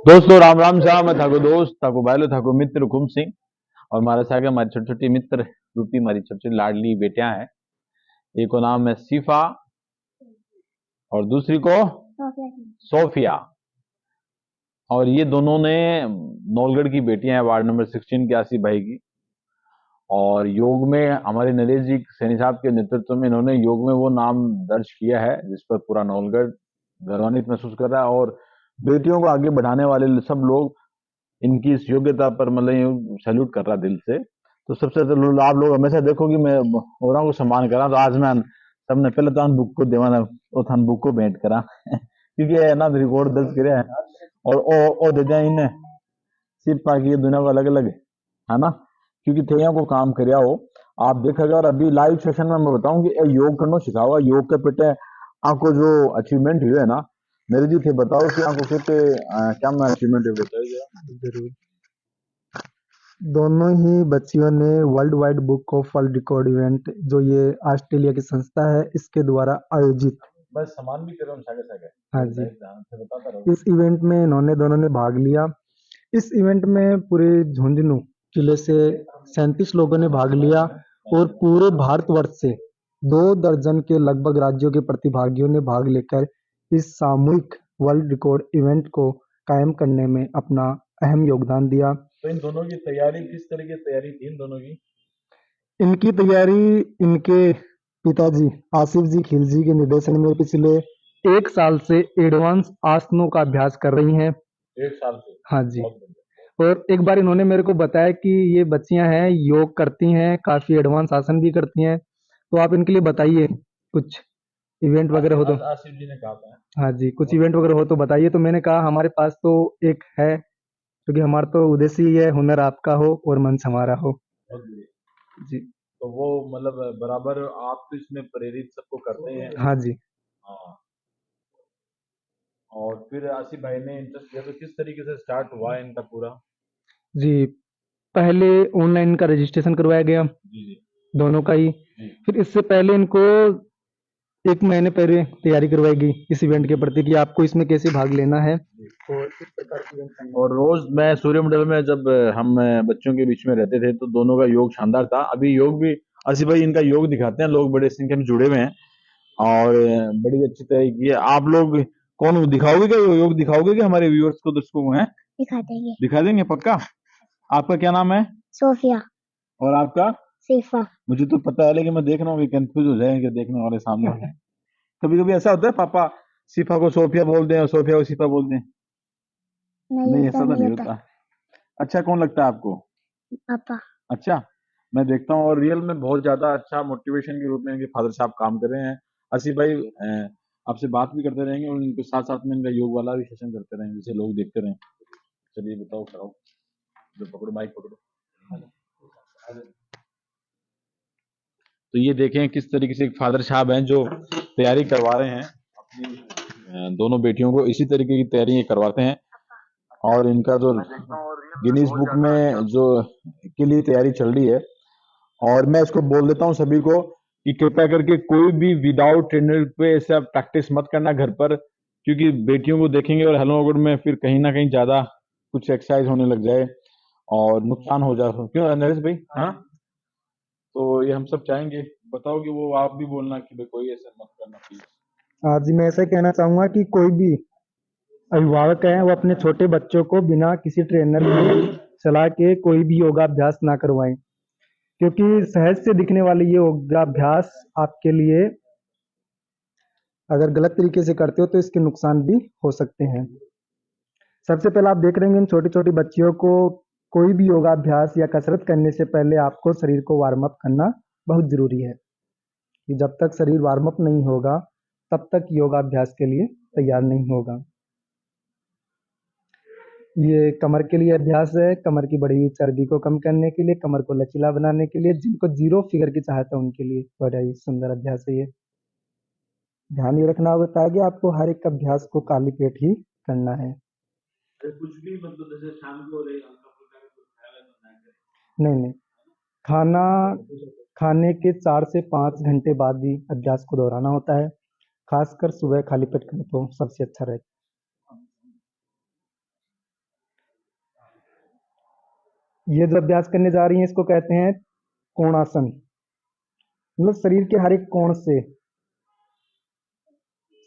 दोस्तों राम राम साहब, मैं थाको दोस्त थाको भाईलो थाको मित्र हुकुम सिंह। और हमारे साथ हमारी छोटी छोटी मित्र रूपी हमारी छोटी छोटी लाडली बेटियां हैं। एक को नाम है सीफा और दूसरी को सोफिया। और ये दोनों ने नौलगढ़ की बेटियां हैं, वार्ड नंबर 16 के आसिफ भाई की। और योग में हमारे नरेश जी सैनी साहब के नेतृत्व में इन्होंने योग में वो नाम दर्ज किया है जिस पर पूरा नौलगढ़ गौरवान्वित महसूस कर रहा है। और बेटियों को आगे बढ़ाने वाले सब लोग इनकी इस योग्यता पर मतलब सैल्यूट कर रहा दिल से। तो सबसे पहले आप लोग हमेशा देखो कि मैं औरों को सम्मान करा, तो आज मैं सबने पहले तो बुक को देवाना और थान बुक को भेंट करा क्योंकि है ना रिकॉर्ड दर्ज करे है। और ओ दे दिया इन्हें सिर्फ ताकि ये दुनिया को अलग अलग है ना, क्योंकि थे को काम करया हो आप देखेगा। और अभी लाइव सेशन में मैं बताऊं कि योग करना सिखाओगा। योग के पेटे आपको जो अचीवमेंट हुए है ना, मेरे जी थे बताओ कि आपको कहते क्या मैं अचीवमेंट हुए बताइए। जरूर। दोनों ही बच्चियों ने world wide book of world record event, जो ये ऑस्ट्रेलिया की संस्था है, इसके द्वारा आयोजित, बस सामान भी करो सागे सागे। हाँ जी, ध्यान से बताता रहो। इस इवेंट में इन्होंने दोनों ने भाग लिया। इस इवेंट में पूरे झुंझुनू जिले से 37 लोगों ने भाग लिया और पूरे भारतवर्ष से 2 दर्जन के लगभग राज्यों के प्रतिभागियों ने भाग लेकर इस सामूहिक वर्ल्ड रिकॉर्ड इवेंट को कायम करने में अपना अहम योगदान दिया। तो इन दोनों की तैयारी किस तरह की तैयारी थी इन दोनों की? इनकी तैयारी इनके पिताजी आसिफ जी खिलजी के निर्देशन में पिछले 1 साल से एडवांस आसनों का अभ्यास कर रही हैं। 1 साल से? हाँ जी। और एक बार इन्होंने मेरे को बताया कि ये बच्चियां हैं, योग करती हैं, काफी एडवांस आसन भी करती हैं। तो आप इनके लिए बताइए, कुछ इवेंट वगैरह हो तो। आसिफ जी ने कहा था। हाँ जी, कुछ इवेंट वगैरह हो तो बताइए। तो मैंने कहा हमारे पास तो एक है, क्योंकि हमारा तो उद्देश्य ही है हुनर आपका हो और मंच हमारा हो जी। तो वो मतलब बराबर आप तो इसमें प्रेरित सबको करते हैं। हाँ जी। हाँ। और फिर आसिफ भाई ने इंटरेस्ट लिया तो किस तरीके से स्टार्ट हुआ इनका पूरा? जी, पहले ऑनलाइन का रजिस्ट्रेशन करवाया गया, जी जी दोनों का ही। जी। फिर इससे पहले इनको 1 महीने पहले तैयारी करवाई गई इस इवेंट के प्रति कि आपको इसमें कैसे भाग लेना है और किस प्रकार की इवेंट करनी है। और रोज मैं सूर्यमंडल में जब हम बच्चों के बीच में रहते थे तो दोनों का योग शानदार था। अभी योग भी आसिफ भाई इनका योग दिखाते हैं, लोग बड़े संख्या में जुड़े हुए हैं और बड़ी अच्छी तरह की है। आप लोग कौन दिखाओगे क्या योग दिखाओगे क्या हमारे व्यूअर्स को, दर्शकों को? हैं दिखा देंगे पक्का। आपका क्या नाम है? सोफिया। और आपका? सीफा। मुझे तो पता है लेकिन मैं देख रहा हूँ कंफ्यूज हो जाएंगे देखने वाले सामने वाले। कभी कभी ऐसा होता है पापा सीफा को सोफिया बोलते हैं और सोफिया को सीफा बोलते हैं। नहीं ऐसा तो नहीं होता। अच्छा कौन लगता है आपको? पापा। अच्छा, मैं देखता हूँ और रियल में बहुत ज्यादा अच्छा मोटिवेशन के रूप में इनके फादर साहब काम कर रहे हैं। आसिफ भाई आपसे बात भी करते रहेंगे और इनके साथ साथ में इनका योग वाला भी सेशन करते रहेंगे जिसे लोग देखते रहें। चलिए बताओ कराओ, जो पकड़ो माइक पकड़ो। तो ये देखें किस तरीके से एक फादर साहब हैं जो तैयारी करवा रहे हैं अपनी दोनों बेटियों को, इसी तरीके की तैयारी ये करवाते हैं। और इनका जो गिनीज बुक में जो के लिए तैयारी चल रही है। और मैं इसको बोल देता हूँ सभी को कि कृपया करके कोई भी विदाउट ट्रेनर पे ऐसा प्रैक्टिस मत करना घर पर, क्योंकि बेटियों को देखेंगे और हलवागुड़ में फिर कहीं ना कहीं ज्यादा कुछ एक्सरसाइज होने लग जाए और नुकसान हो जाए। क्यों नरेश भाई? हाँ, तो ये हम सब चाहेंगे। बताओ कि वो आप भी बोलना कि भाई कोई ऐसा मत करना प्लीज। आज जी मैं ऐसा कहना चाहूंगा कि कोई भी अभिभावक है वो अपने छोटे बच्चों को बिना किसी ट्रेनर की सलाह के कोई भी योगाभ्यास ना करवाएं, क्योंकि सहज से दिखने वाले ये योगाभ्यास आपके लिए, अगर गलत तरीके से करते हो तो इसके नुकसान भी हो सकते हैं। सबसे पहले आप देख रहे हैं इन छोटी छोटी बच्चियों को, कोई भी योगाभ्यास या कसरत करने से पहले आपको शरीर को वार्म अप करना बहुत जरूरी है, कि जब तक शरीर वार्म अप नहीं होगा तब तक योगाभ्यास के लिए तैयार नहीं होगा। ये कमर के लिए अभ्यास है, कमर की बढ़ी हुई चर्बी को कम करने के लिए, कमर को लचीला बनाने के लिए, जिनको जीरो फिगर की चाहत है उनके लिए बड़ा ही सुंदर अभ्यास है ये। ध्यान ये रखना होता है कि आपको हर एक अभ्यास को खाली पेट ही करना है। कुछ भी मतलब जैसे शाम को नहीं नहीं, खाना खाने के 4 से 5 घंटे बाद ही अभ्यास को दोहराना होता है। खासकर सुबह खाली पेट करें तो सबसे अच्छा रहेगा। ये जो अभ्यास करने जा रही हैं इसको कहते हैं कोणासन। मतलब शरीर के हर एक कोण से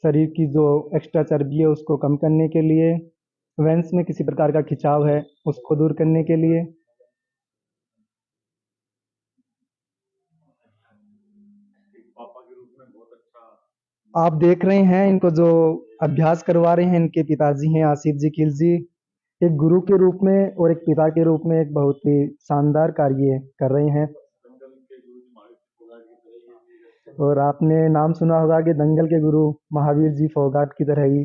शरीर की जो एक्स्ट्रा चर्बी है उसको कम करने के लिए, वेंस में किसी प्रकार का खिंचाव है उसको दूर करने के लिए। आप देख रहे हैं इनको जो अभ्यास करवा रहे हैं इनके पिताजी हैं आसिफ जी खिलजी। एक गुरु के रूप में और एक पिता के रूप में एक बहुत ही शानदार कार्य कर रहे हैं। और आपने नाम सुना होगा कि दंगल के गुरु महावीर जी फोगाट की तरह ही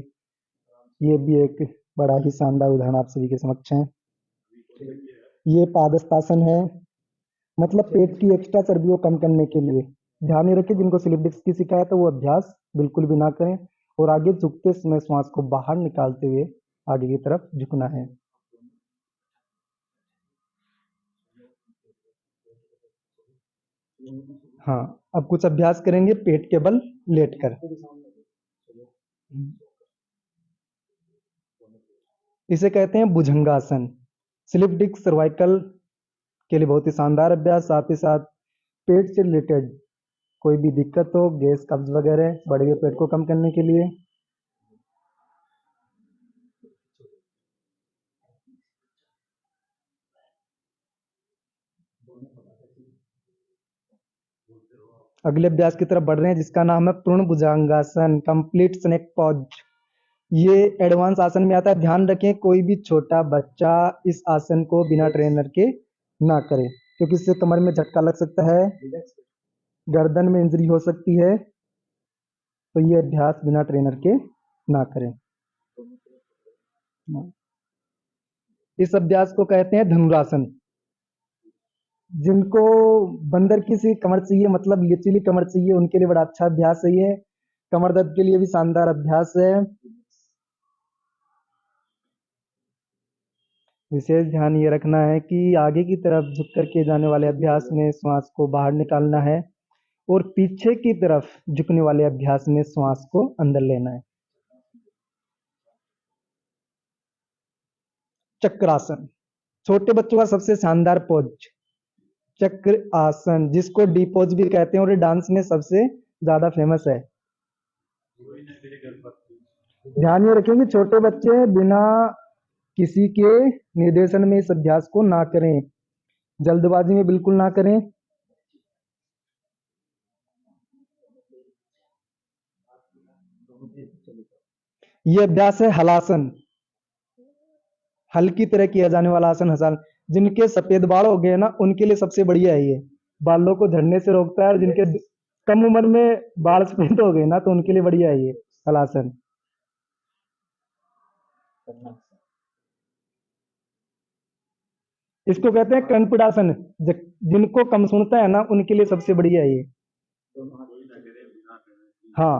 ये भी एक बड़ा ही शानदार उदाहरण आप सभी के समक्ष है। ये पादस्तासन है, मतलब पेट की एक्स्ट्रा चर्बी को कम करने के लिए। ध्यान में रखिए जिनको स्लिप डिस्क की शिकायत है वो अभ्यास बिल्कुल भी ना करें और आगे झुकते समय श्वास को बाहर निकालते हुए आगे की तरफ झुकना है। हाँ, अब कुछ अभ्यास करेंगे पेट के बल लेटकर। इसे कहते हैं भुजंगासन। स्लिप डिस्क सर्वाइकल के लिए बहुत ही शानदार अभ्यास, साथ ही साथ पेट से रिलेटेड कोई भी दिक्कत हो, गैस कब्ज वगैरह, बढ़े हुए पेट को कम करने के लिए। अगले अभ्यास की तरफ बढ़ रहे हैं जिसका नाम है पूर्ण भुजंगासन, कंप्लीट स्नेक पॉज। ये एडवांस आसन में आता है। ध्यान रखें कोई भी छोटा बच्चा इस आसन को बिना ट्रेनर के ना करे, क्योंकि इससे कमर में झटका लग सकता है, गर्दन में इंजरी हो सकती है। तो ये अभ्यास बिना ट्रेनर के ना करें। इस अभ्यास को कहते हैं धनुरासन। जिनको बंदर की सी कमर चाहिए, मतलब लचीली कमर चाहिए, उनके लिए बड़ा अच्छा अभ्यास है ये। कमर दर्द के लिए भी शानदार अभ्यास है। विशेष ध्यान ये रखना है कि आगे की तरफ झुक कर किए जाने वाले अभ्यास में श्वास को बाहर निकालना है और पीछे की तरफ झुकने वाले अभ्यास में श्वास को अंदर लेना है। चक्रासन, छोटे बच्चों का सबसे शानदार पोज चक्र आसन, जिसको डी पोज भी कहते हैं और ये डांस में सबसे ज्यादा फेमस है। ध्यान ये रखें कि छोटे बच्चे बिना किसी के निर्देशन में इस अभ्यास को ना करें, जल्दबाजी में बिल्कुल ना करें। ये अभ्यास है हलासन, हल की तरह किया जाने वाला आसन हसन। जिनके सफेद बाल हो गए ना उनके लिए सबसे बढ़िया है ये, बालों को झड़ने से रोकता है। और जिनके कम उम्र में बाल सफेद हो गए ना तो उनके लिए बढ़िया है ये हलासन। इसको कहते हैं कंपडासन। जिनको कम सुनता है ना उनके लिए सबसे बढ़िया है ये। हाँ,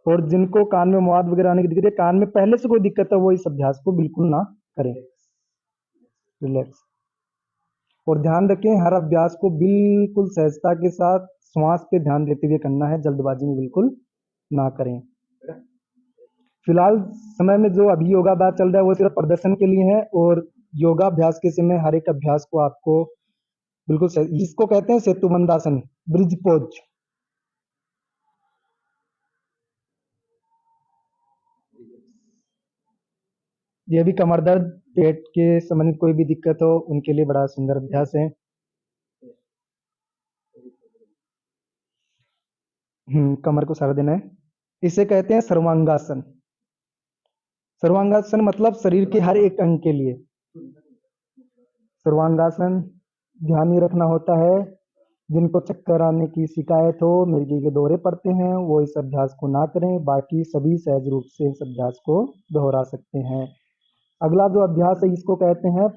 और जिनको कान में मवाद वगैरह आने की दिक्कत है, कान में पहले से कोई दिक्कत है, वो इस अभ्यास को बिल्कुल ना करें। रिलैक्स। और ध्यान रखें हर अभ्यास को बिल्कुल सहजता के साथ श्वास पे ध्यान देते हुए करना है, जल्दबाजी में बिल्कुल ना करें। फिलहाल समय में जो अभी योगाभ्यास चल रहा है वो सिर्फ प्रदर्शन के लिए है, और योगाभ्यास के समय हर एक अभ्यास को आपको बिल्कुल जिसको कहते हैं सेतुबंधासन, ब्रिज पोज। ये भी कमर दर्द, पेट के संबंधित कोई भी दिक्कत हो उनके लिए बड़ा सुंदर अभ्यास है। कमर को सहारा देना है। इसे कहते हैं सर्वांगासन। सर्वांगासन मतलब शरीर के हर एक अंग के लिए। सर्वांगासन ध्यान ही रखना होता है। जिनको चक्कर आने की शिकायत हो, मिर्गी के दौरे पड़ते हैं, वो इस अभ्यास को ना करें। बाकी सभी सहज रूप से इस अभ्यास को दोहरा सकते हैं। अगला जो अभ्यास है इसको कहते हैं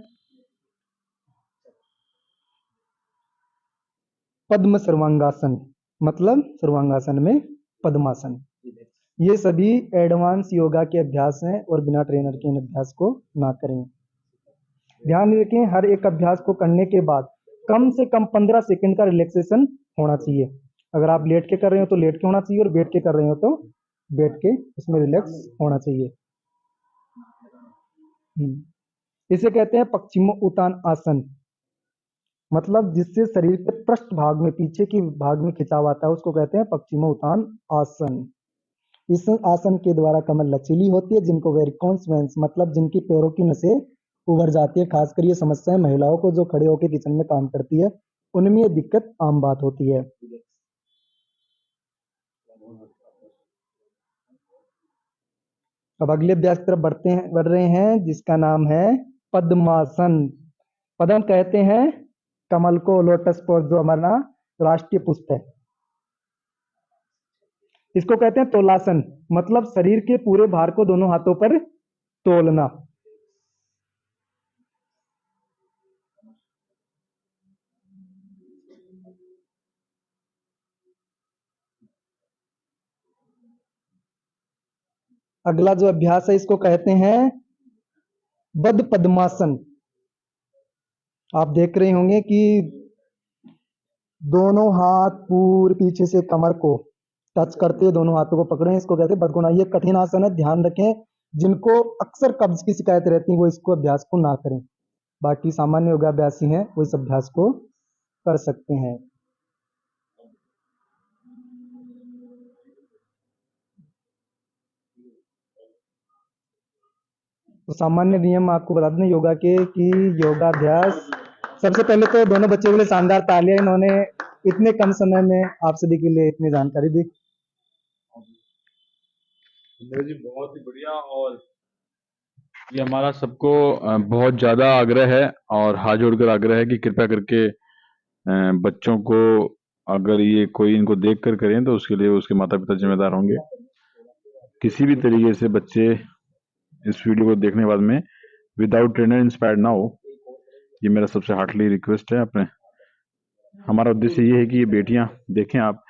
पद्म सर्वांगासन, मतलब सर्वांगासन में पद्मासन। ये सभी एडवांस योगा के अभ्यास हैं और बिना ट्रेनर के इन अभ्यास को ना करें। ध्यान रखें हर एक अभ्यास को करने के बाद कम से कम 15 सेकंड का रिलैक्सेशन होना चाहिए। अगर आप लेट के कर रहे हो तो लेट के होना चाहिए, और बैठ के कर रहे हो तो बैठ के उसमें रिलैक्स होना चाहिए। इसे कहते हैं पश्चिम उत्तान आसन। मतलब जिससे शरीर के पृष्ठ भाग में, पीछे की भाग में खिंचाव आता है, उसको कहते हैं पश्चिम उत्तान आसन। इस आसन के द्वारा कमर लचीली होती है, जिनको वेरिकोन्स वेन्स मतलब जिनकी पैरों की नसें उभर जाती है। खासकर ये समस्याएं महिलाओं को जो खड़े होकर किचन में काम करती है, उनमें ये दिक्कत आम बात होती है। अब अगले अभ्यास की तरफ बढ़ रहे हैं, जिसका नाम है पद्मासन। पद्म कहते हैं कमल को, लोटस पोज जो हमारा राष्ट्रीय पुष्प है। इसको कहते हैं तोलासन, मतलब शरीर के पूरे भार को दोनों हाथों पर तोलना। अगला जो अभ्यास है इसको कहते हैं बद्ध पद्मासन। आप देख रहे होंगे कि दोनों हाथ पूरे पीछे से कमर को टच करते हुए दोनों हाथों को पकड़े, इसको कहते हैं बदगुणा। ये कठिन आसन है, ध्यान रखें। जिनको अक्सर कब्ज की शिकायत रहती है वो इसको अभ्यास को ना करें। बाकी सामान्य योगाभ्यासी हैं वो इस अभ्यास को कर सकते हैं। तो सामान्य नियम आपको बता दें योगा के कि योगाभ्यास, सबसे पहले तो दोनों बच्चों के लिए शानदार तालियां, इन्होंने इतने कम समय में आप सभी के लिए इतनी जानकारी दी। जी बहुत ही बढ़िया। और ये हमारा सबको बहुत ज़्यादा आग्रह है और हाथ जोड़कर आग्रह है कि कृपया करके बच्चों को, अगर ये कोई इनको देख कर करें तो उसके लिए उसके माता पिता जिम्मेदार होंगे। किसी भी तरीके से बच्चे इस वीडियो को देखने के बाद में विदाउट ट्रेनर इंस्पायर्ड ना हो, ये मेरा सबसे हार्टली रिक्वेस्ट है। अपने हमारा उद्देश्य ये है कि ये बेटियां देखें आप,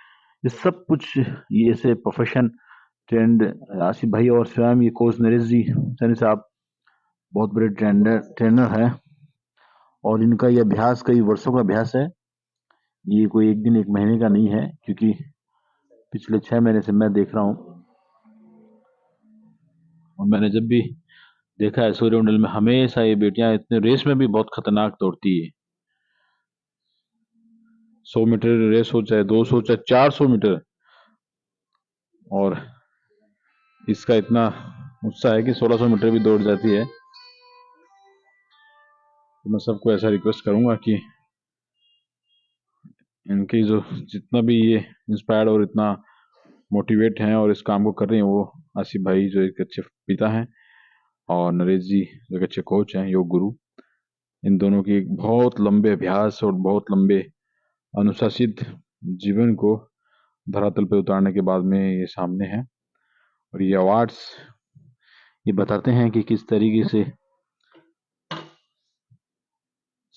ये सब कुछ ये ऐसे प्रोफेशन ट्रेंड आसिफ भाई और स्वयं ये कोच नरेश जी सैनी साहब बहुत बड़े ट्रेनर है और इनका ये अभ्यास कई वर्षों का अभ्यास है। ये कोई एक दिन एक महीने का नहीं है, क्योंकि पिछले 6 महीने से मैं देख रहा हूँ और मैंने जब भी देखा है सूर्यमंडल में हमेशा ये बेटियां इतने रेस में भी बहुत खतरनाक दौड़ती है। 100 मीटर रेस हो, चाहे 200, चाहे 400 मीटर, और इसका इतना उत्साह है कि 1600 मीटर भी दौड़ जाती है। तो मैं सबको ऐसा रिक्वेस्ट करूंगा कि इनकी जो जितना भी ये इंस्पायर्ड और इतना मोटिवेट हैं और इस काम को कर रही हैं, वो आसिफ भाई जो एक अच्छे पिता हैं और नरेश जी जो एक अच्छे कोच हैं, योग गुरु, इन दोनों की एक बहुत लंबे अभ्यास और बहुत लंबे अनुशासित जीवन को धरातल पर उतारने के बाद में ये सामने है। और ये अवार्ड्स ये बताते हैं कि किस तरीके से,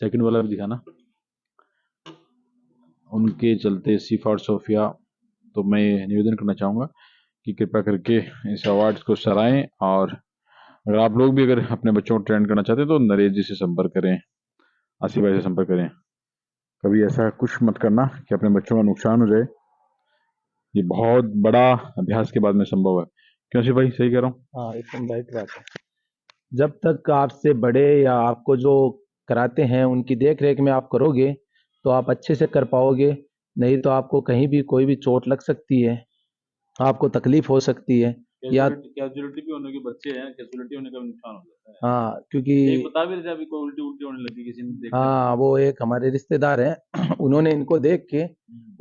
सेकंड वाला भी दिखाना, उनके चलते सिफा और सोफिया। तो मैं निवेदन करना चाहूँगा कि कृपया करके इस अवार्ड्स को सराहें, और अगर आप लोग भी अगर अपने बच्चों को ट्रेन करना चाहते हैं तो नरेश जी से संपर्क करें, आसिफ भाई से संपर्क करें। कभी ऐसा कुछ मत करना कि अपने बच्चों का नुकसान हो जाए। ये बहुत बड़ा अभ्यास के बाद में संभव है। क्यों आसिफ भाई, सही कह रहा हूँ? हाँ, एकदम राइट बात है। जब तक आपसे बड़े या आपको जो कराते हैं उनकी देख रेख में आप करोगे तो आप अच्छे से कर पाओगे, नहीं तो आपको कहीं भी कोई भी चोट लग सकती है, आपको तकलीफ हो सकती है। या कैजुअलिटी भी होने के बच्चे हैं, कैजुअलिटी होने का भी नुकसान हो जाता है। हाँ, एक क्योंकि बता भी रहे थे अभी, कोई उल्टी उल्टी होने लगी किसी ने देख हाँ, वो एक हमारे रिश्तेदार हैं उन्होंने इनको देख के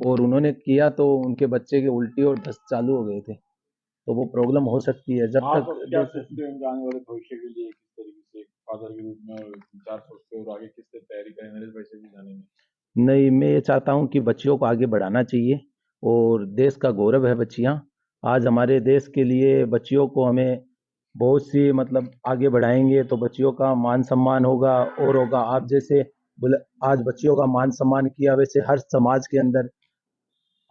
और उन्होंने किया तो उनके बच्चे के उल्टी और दस्त चालू हो गए थे। तो वो प्रॉब्लम हो सकती है। जब आप तक क्या सोचते हैं आने वाले भविष्य के लिए, किस तरीके से फादर के रूप में और विचार सोचते हैं और आगे किस तरह तैयारी करें, नरेश भाई से भी जानेंगे। नहीं, मैं ये चाहता हूँ कि बच्चियों को आगे बढ़ाना चाहिए और देश का गौरव है बच्चियाँ। आज हमारे देश के लिए बच्चियों को हमें बहुत सी मतलब आगे बढ़ाएंगे तो बच्चियों का मान सम्मान होगा और होगा। आप जैसे आज बच्चियों का मान सम्मान किया, वैसे हर समाज के अंदर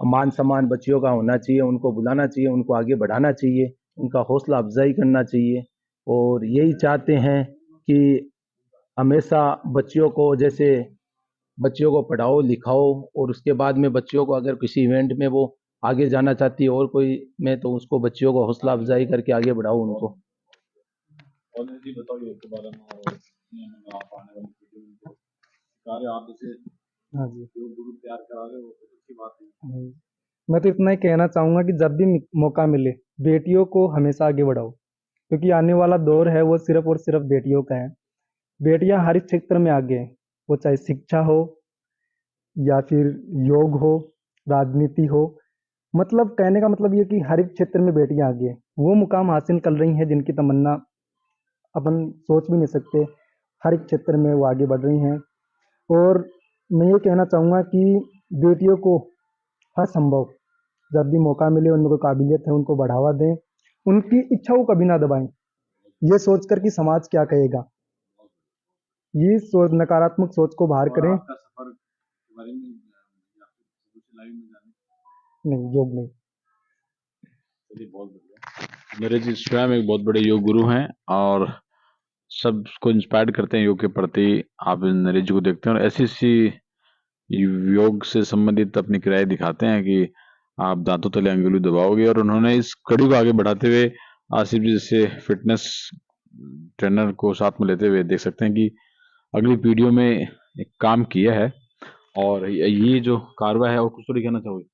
मान सम्मान बच्चियों का होना चाहिए, उनको बुलाना चाहिए, उनको आगे बढ़ाना चाहिए, उनका हौसला अफजाई करना चाहिए। और यही चाहते हैं कि हमेशा बच्चियों को, जैसे बच्चियों को पढ़ाओ लिखाओ और उसके बाद में बच्चियों को अगर किसी इवेंट में वो आगे जाना चाहती है और कोई में, तो उसको बच्चियों को हौसला अफजाई करके आगे बढ़ाओ उनको। और जी बताओ इसके बारे में। आप आने वाली पीढ़ी में उनको सिखा रहे हो, आप जैसे हाँ जी। योग गुरु तैयार करा रहे हो, बहुत अच्छी बात है। हाँ जी। मैं तो इतना ही कहना चाहूँगा कि जब भी मौका मिले बेटियों को हमेशा आगे बढ़ाओ, क्योंकि आने वाला दौर है वो सिर्फ और सिर्फ बेटियों का है। बेटियां हर एक क्षेत्र में आगे हैं, वो चाहे शिक्षा हो या फिर योग हो, राजनीति हो। मतलब कहने का मतलब ये कि हर एक क्षेत्र में बेटियां आगे हैं, वो मुकाम हासिल कर रही हैं जिनकी तमन्ना अपन सोच भी नहीं सकते। हर एक क्षेत्र में वो आगे बढ़ रही हैं। और मैं ये कहना चाहूँगा कि बेटियों को हर संभव जब भी मौका मिले, उनमें कोई काबिलियत है उनको बढ़ावा दें, उनकी इच्छाओं को कभी ना दबाएं, ये सोचकर कि समाज क्या कहेगा। ये सोच, नकारात्मक सोच को बाहर और करें। आपका सफर के बारे में या फिर कुछ लाइव में जाने, नहीं, योग नहीं। चलिए बहुत बढ़िया। नरेश जी स्वयं एक बहुत बड़े योग गुरु हैं और सबको इंस्पायर करते हैं योग के प्रति। आप नरेश जी को देखते हैं और ऐसी ऐसी योग से संबंधित अपनी क्रियाएं दिखाते हैं कि आप दांतों तले अंगुली दबाओगे। और उन्होंने इस कड़ी को आगे बढ़ाते हुए आसिफ जी जैसे फिटनेस ट्रेनर को साथ में लेते हुए देख सकते हैं कि अगली पीढ़ियों में एक काम किया है। और ये जो कारवा है, और कुछ तो दिखाना चाहोगे,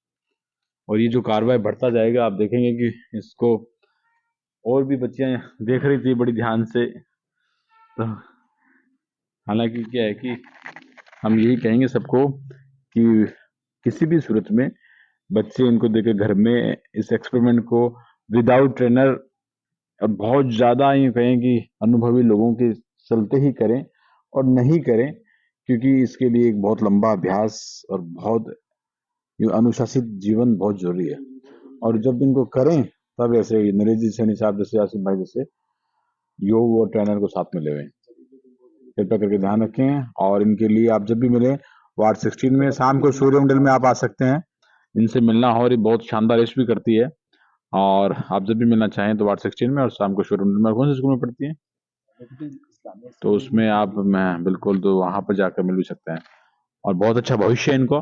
और ये जो कारवा है बढ़ता जाएगा। आप देखेंगे कि इसको और भी बच्चियां देख रही थी बड़ी ध्यान से। तो हालांकि क्या है कि हम यही कहेंगे सबको कि किसी भी सूरत में बच्चे इनको देखे घर में इस एक्सपेरिमेंट को विदाउट ट्रेनर और बहुत ज्यादा ही कहें कि अनुभवी लोगों के चलते ही करें, और नहीं करें क्योंकि इसके लिए एक बहुत लंबा अभ्यास और बहुत अनुशासित जीवन बहुत जरूरी है। और जब इनको करें तब ऐसे नरेश जी सैनी साहब जैसे, आसिफ भाई जैसे योग और ट्रेनर को साथ में ले हुए। कृपया करके ध्यान रखें। और इनके लिए आप जब भी मिले वार्ड 16 में शाम को सूर्यमंडल में आप आ सकते हैं, इनसे मिलना हो। और ये बहुत शानदार रेस्ट भी करती है। और आप जब भी मिलना चाहें तो वार्ड 16 में, और शाम को सूर्यमंडल में। कौन से स्कूल में पढ़ती है? तो उसमें आप, मैं बिल्कुल, तो वहां पर जाकर मिल भी सकते हैं। और बहुत अच्छा भविष्य है इनको,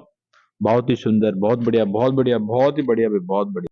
बहुत ही सुंदर, बहुत बढ़िया, बहुत बढ़िया, बहुत ही बढ़िया, बहुत बढ़िया।